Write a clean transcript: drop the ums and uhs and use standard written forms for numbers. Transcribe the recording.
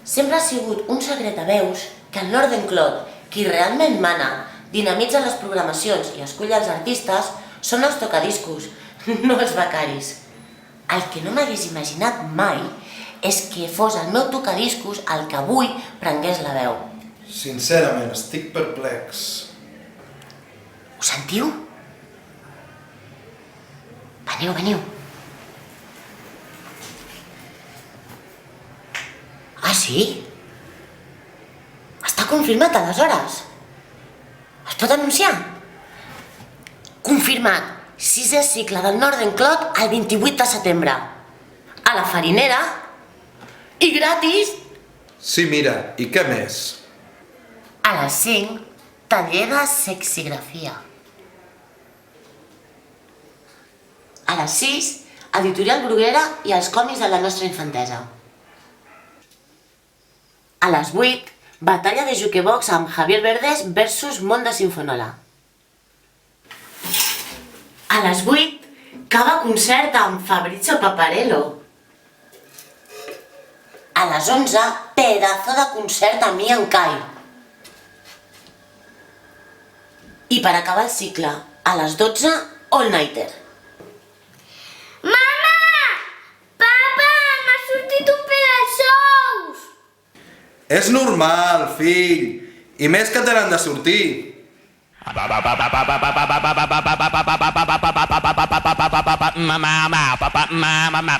Sempre ha sigut un secret a veus que el Northern Clod, qui realment mana, dinamitza les programacions i escull els artistes, són els tocadiscos, no els becaris. El que no m'hagués imaginat mai és que fos el meu tocadiscos el que avui prengués la veu. Sincerament, estic perplex. Ho sentiu? Veniu, veniu. Ah, sí? Està confirmat, aleshores. Es pot anunciar? Confirmat. 6è cicle del Northern Clod el 28 de setembre. A la Farinera. I gratis. Sí, mira, i què més? A les 5, taller de sexigrafia. A les 6, editorial Bruguera i els còmics de la nostra infantesa. A les 8, batalla de jukebox amb Javier Verdes versus Món de Sinfonola. A les 8, cava concert amb Fabrizio Paparello. A les 11, pedazo de concert amb Ian Kai. I per acabar el cicle, a les 12, All Nighter. Mama! Papa! M'ha sortit un pèl als ous! És normal, fill, i més que te n'han de sortir. Mama.